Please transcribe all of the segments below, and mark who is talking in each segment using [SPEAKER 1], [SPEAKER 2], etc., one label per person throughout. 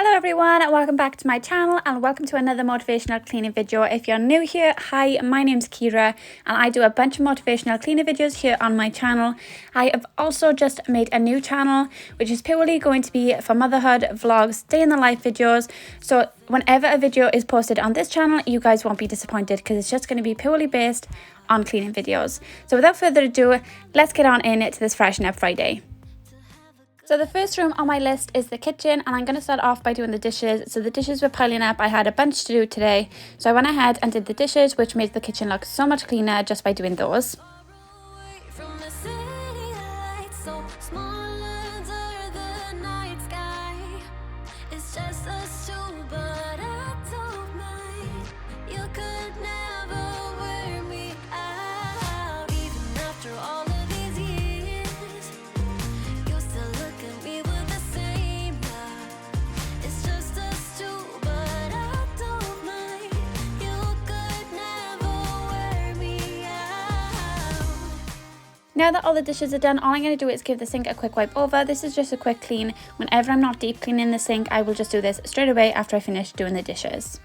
[SPEAKER 1] Hello everyone, welcome back to my channel and welcome to another motivational cleaning video. If you're new here, hi, my name's Kira and I do a bunch of motivational cleaning videos here on my channel. I have also just made a new channel which is purely going to be for motherhood vlogs, day in the life videos. So whenever a video is posted on this channel, you guys won't be disappointed because it's just going to be purely based on cleaning videos. So without further ado, let's get on into this Freshen Up Friday. So the first room on my list is the kitchen, and I'm going to start off by doing the dishes. So the dishes were piling up. I had a bunch to do today. So I went ahead and did the dishes, which made the kitchen look so much cleaner just by doing those. Now that all the dishes are done, all I'm going to do is give the sink a quick wipe over. This is just a quick clean. Whenever I'm not deep cleaning the sink, I will just do this straight away after I finish doing the dishes.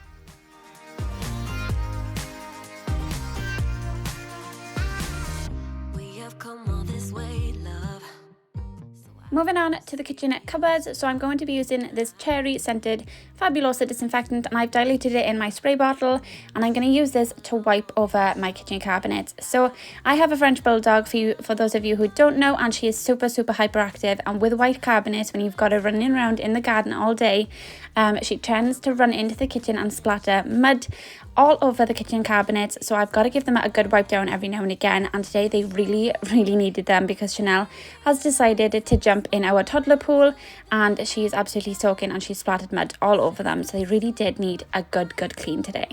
[SPEAKER 1] Moving on to the kitchen cupboards, so I'm going to be using this cherry scented Fabulosa disinfectant, and I've diluted it in my spray bottle, and I'm going to use this to wipe over my kitchen cabinets. So I have a French bulldog for those of you who don't know, and she is super hyperactive, and with white cabinets, when you've got her running around in the garden all day, she tends to run into the kitchen and splatter mud all over the kitchen cabinets. So I've got to give them a good wipe down every now and again, and today they really needed them because Chanel has decided to jump in our toddler pool and she's absolutely soaking and she's splattered mud all over them, so they really did need a good clean today.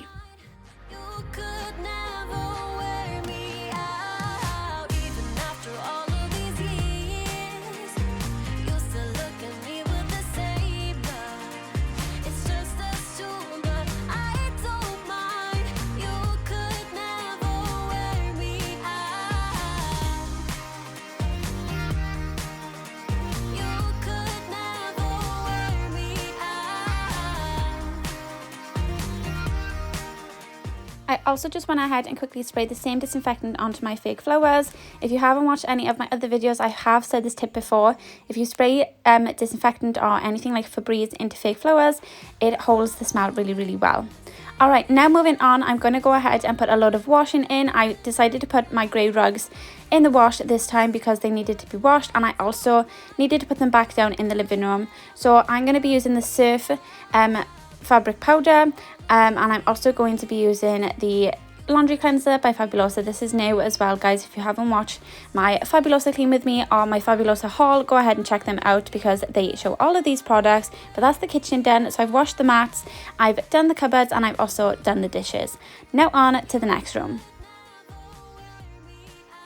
[SPEAKER 1] I also just went ahead and quickly sprayed the same disinfectant onto my fake flowers. If you haven't watched any of my other videos, I have said this tip before. If you spray disinfectant or anything like Febreze into fake flowers, it holds the smell really well. Alright, now moving on, I'm going to go ahead and put a load of washing in. I decided to put my grey rugs in the wash this time because they needed to be washed, and I also needed to put them back down in the living room. So I'm going to be using the Surf fabric powder, and I'm also going to be using the laundry cleanser by Fabulosa. This is new as well, guys. If you haven't watched my Fabulosa clean with me or my Fabulosa haul, go ahead and check them out because they show all of these products. But that's the kitchen done. So I've washed the mats, I've done the cupboards, and I've also done the dishes. Now on to the next room.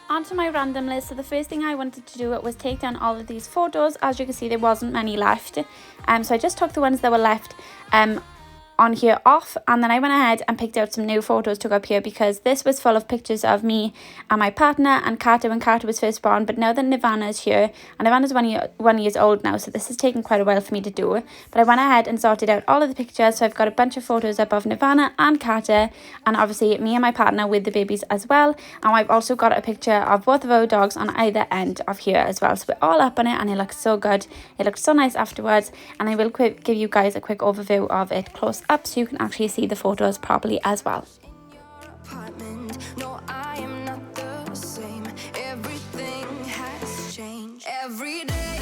[SPEAKER 1] Onto my random list. So the first thing I wanted to do was take down all of these photos. As you can see, there wasn't many left, so I just took the ones that were left on here off, and then I went ahead and picked out some new photos to go up here because this was full of pictures of me and my partner and Carter when Carter was first born. But now that Nirvana's here, and Nirvana's 1 year old now, so this has taken quite a while for me to do, but I went ahead and sorted out all of the pictures. So I've got a bunch of photos up of Nirvana and Carter, and obviously me and my partner with the babies as well, and I've also got a picture of both of our dogs on either end of here as well. So we're all up on it and it looks so good, it looks so nice afterwards, and I will give you guys a quick overview of it close up so you can actually see the photos properly as well.
[SPEAKER 2] No, I am not the same. Everything has changed every day.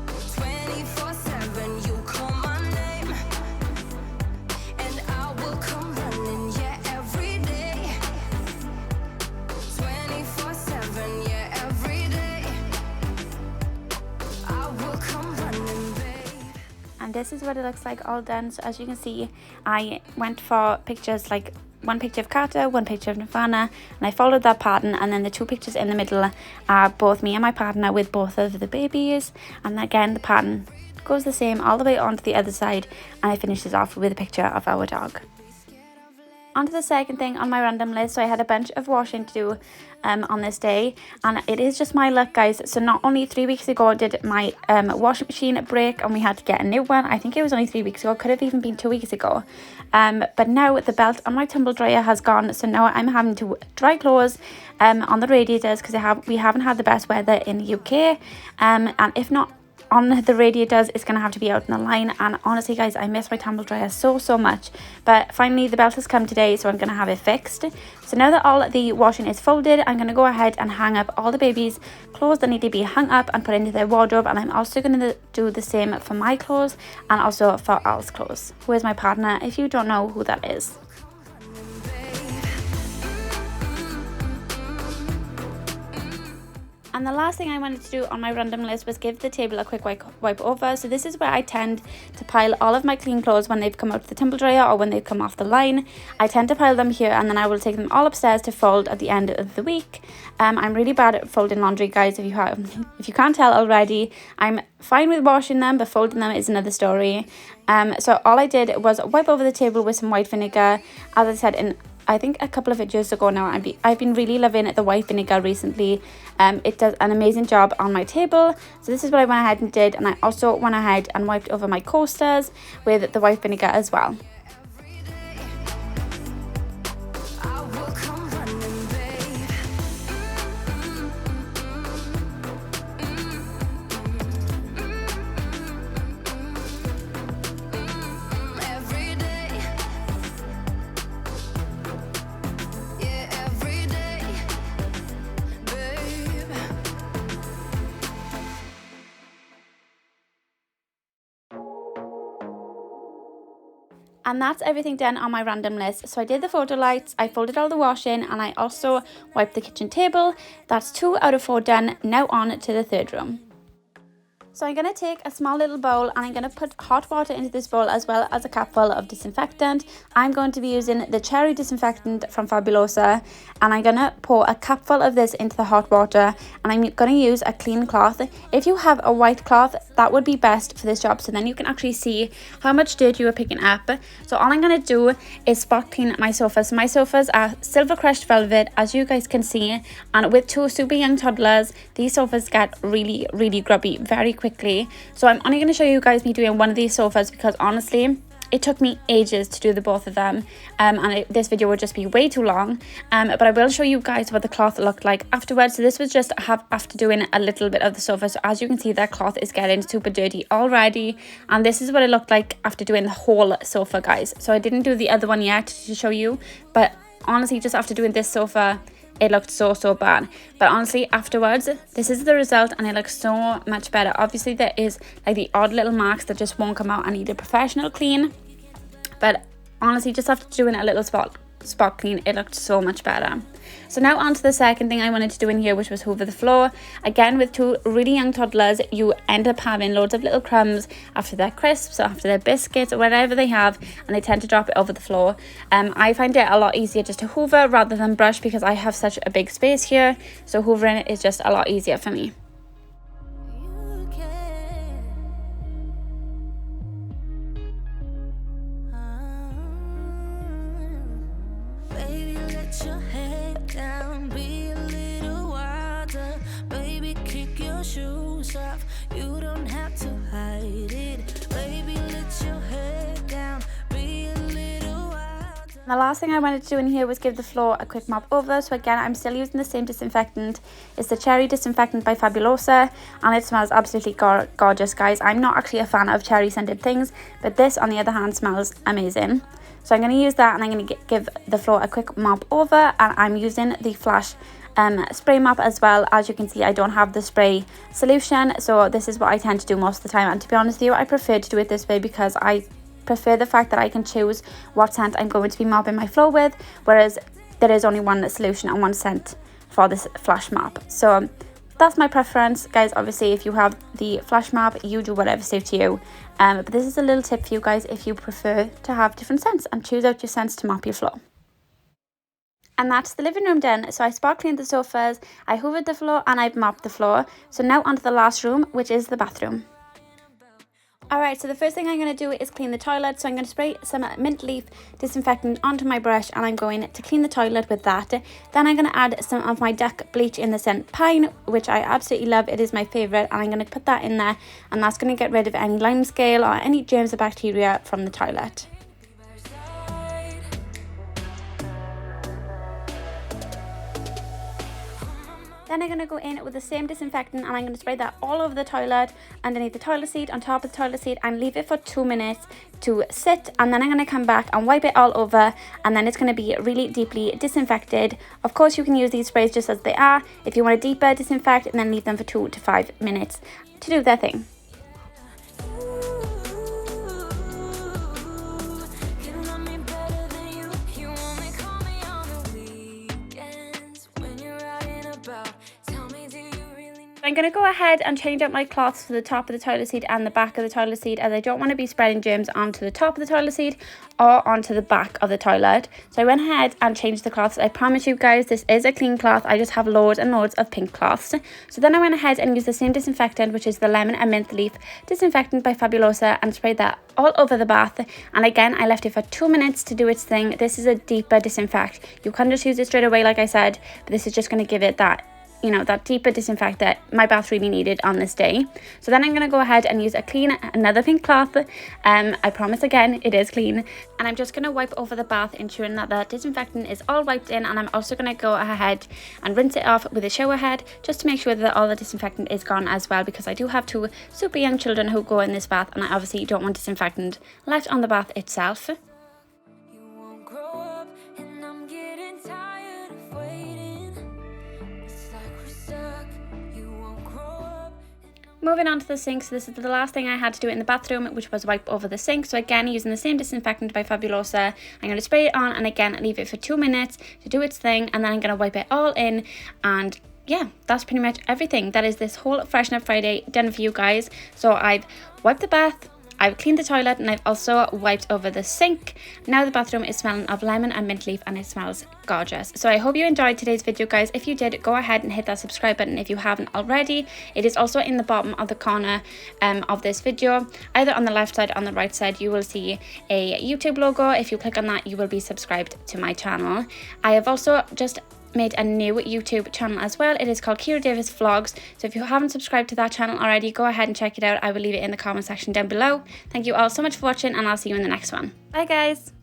[SPEAKER 2] 24/7 you call my name and I will come running, yeah, every day. 24/7, yeah, every day I will come running, babe.
[SPEAKER 1] And this is what it looks like all done. So as you can see, I went for pictures like one picture of Carter, one picture of Nirvana, and I followed that pattern, and then the two pictures in the middle are both me and my partner with both of the babies, and again the pattern goes the same all the way onto the other side, and I finished it off with a picture of our dog. On to the second thing on my random list. So I had a bunch of washing to do on this day, and it is just my luck, guys. So not only 3 weeks ago did my washing machine break and we had to get a new one. I think it was only 3 weeks ago, could have even been 2 weeks ago. But now the belt on my tumble dryer has gone, so now I'm having to dry clothes on the radiators because we haven't had the best weather in the UK, and if not on the radiators, it's gonna have to be out in the line. And honestly, guys, I miss my tumble dryer so much. But finally the belt has come today, so I'm gonna have it fixed. So now that all the washing is folded, I'm gonna go ahead and hang up all the babies' clothes that need to be hung up and put into their wardrobe. And I'm also gonna do the same for my clothes and also for Al's clothes, who is my partner, if you don't know who that is. And the last thing I wanted to do on my random list was give the table a quick wipe over. So this is where I tend to pile all of my clean clothes when they've come out of the tumble dryer or when they've come off the line. I tend to pile them here, and then I will take them all upstairs to fold at the end of the week. I'm really bad at folding laundry, guys. If you can't tell already, I'm fine with washing them, but folding them is another story. So all I did was wipe over the table with some white vinegar. As I said I think a couple of videos ago now, I've been really loving the white vinegar recently. It does an amazing job on my table. So this is what I went ahead and did, and I also went ahead and wiped over my coasters with the white vinegar as well. And that's everything done on my random list. So I did the photo lights, I folded all the washing, and I also wiped the kitchen table. That's 2 out of 4 done. Now on to the third room. So I'm going to take a small little bowl and I'm going to put hot water into this bowl as well as a cupful of disinfectant. I'm going to be using the cherry disinfectant from Fabulosa, and I'm going to pour a cupful of this into the hot water, and I'm going to use a clean cloth. If you have a white cloth, that would be best for this job, so then you can actually see how much dirt you are picking up. So all I'm going to do is spot clean my sofas. My sofas are silver crushed velvet, as you guys can see, and with 2 super young toddlers, these sofas get really grubby very quickly. So I'm only going to show you guys me doing one of these sofas because honestly it took me ages to do the both of them, this video would just be way too long, but I will show you guys what the cloth looked like afterwards. So this was just after doing a little bit of the sofa. So as you can see, that cloth is getting super dirty already, and this is what it looked like after doing the whole sofa, guys. So I didn't do the other one yet to show you, but honestly just after doing this sofa, it looked so bad. But honestly afterwards, this is the result, and it looks so much better. Obviously there is like the odd little marks that just won't come out and need a professional clean, but honestly just after doing a little spot clean, it looked so much better. So now on to the second thing I wanted to do in here, which was hoover the floor. Again, with 2 really young toddlers, you end up having loads of little crumbs after their crisps or after their biscuits or whatever they have, and they tend to drop it over the floor. I find it a lot easier just to hoover rather than brush because I have such a big space here, so hoovering it is just a lot easier for me.
[SPEAKER 2] Your head down, be a little wilder. Baby, kick your shoes off. You don't have to hide it. Baby, let your head down, be a little wilder.
[SPEAKER 1] The last thing I wanted to do in here was give the floor a quick mop over. So again, I'm still using the same disinfectant. It's the cherry disinfectant by Fabulosa, and it smells absolutely gorgeous, guys. I'm not actually a fan of cherry scented things, but this on the other hand smells amazing. So I'm going to use that, and I'm going to give the floor a quick mop over, and I'm using the Flash spray mop as well. As you can see, I don't have the spray solution, so this is what I tend to do most of the time. And to be honest with you, I prefer to do it this way because I prefer the fact that I can choose what scent I'm going to be mopping my floor with, whereas there is only one solution and one scent for this Flash mop. So that's my preference, guys. Obviously if you have the Flash mop, you do whatever suits you, but this is a little tip for you guys if you prefer to have different scents, and choose out your scents to mop your floor. And that's the living room done. So I spot cleaned the sofas, I hoovered the floor, and I've mopped the floor. So now onto the last room, which is the bathroom. Alright, so the first thing I'm going to do is clean the toilet. So I'm going to spray some mint leaf disinfectant onto my brush and I'm going to clean the toilet with that. Then I'm going to add some of my duck bleach in the scent Pine, which I absolutely love. It is my favourite, and I'm going to put that in there, and that's going to get rid of any lime scale or any germs or bacteria from the toilet. Then I'm going to go in with the same disinfectant and I'm going to spray that all over the toilet, underneath the toilet seat, on top of the toilet seat, and leave it for 2 minutes to sit. And then I'm going to come back and wipe it all over, and then it's going to be really deeply disinfected. Of course, you can use these sprays just as they are. If you want to deeper disinfect, and then leave them for 2 to 5 minutes to do their thing. I'm going to go ahead and change out my cloths for the top of the toilet seat and the back of the toilet seat, as I don't want to be spreading germs onto the top of the toilet seat or onto the back of the toilet. So I went ahead and changed the cloths. I promise you guys, this is a clean cloth. I just have loads and loads of pink cloths. So then I went ahead and used the same disinfectant, which is the lemon and mint leaf disinfectant by Fabulosa, and sprayed that all over the bath. And again, I left it for 2 minutes to do its thing. This is a deeper disinfect. You can just use it straight away, like I said, but this is just going to give it that, you know, that deeper disinfect that my bath really needed on this day. So then I'm going to go ahead and use another pink cloth. I promise again, it is clean. And I'm just going to wipe over the bath, ensuring that the disinfectant is all wiped in. And I'm also going to go ahead and rinse it off with a shower head, just to make sure that all the disinfectant is gone as well, because I do have 2 super young children who go in this bath, and I obviously don't want disinfectant left on the bath itself. Moving on to the sink, so this is the last thing I had to do in the bathroom, which was wipe over the sink. So again, using the same disinfectant by Fabulosa, I'm going to spray it on and again leave it for 2 minutes to do its thing, and then I'm going to wipe it all in. And yeah, that's pretty much everything. That is this whole Freshen Up Friday done for you guys. So I've wiped the bath, I've cleaned the toilet, and I've also wiped over the sink. Now the bathroom is smelling of lemon and mint leaf, and it smells gorgeous. So I hope you enjoyed today's video, guys. If you did, go ahead and hit that subscribe button if you haven't already. It is also in the bottom of the corner of this video. Either on the left side or on the right side, you will see a YouTube logo. If you click on that, you will be subscribed to my channel. I have also just made a new YouTube channel as well. It is called Kira Davies Vlogs. So if you haven't subscribed to that channel already, go ahead and check it out. I will leave it in the comment section down below. Thank you all so much for watching, and I'll see you in the next one. Bye guys.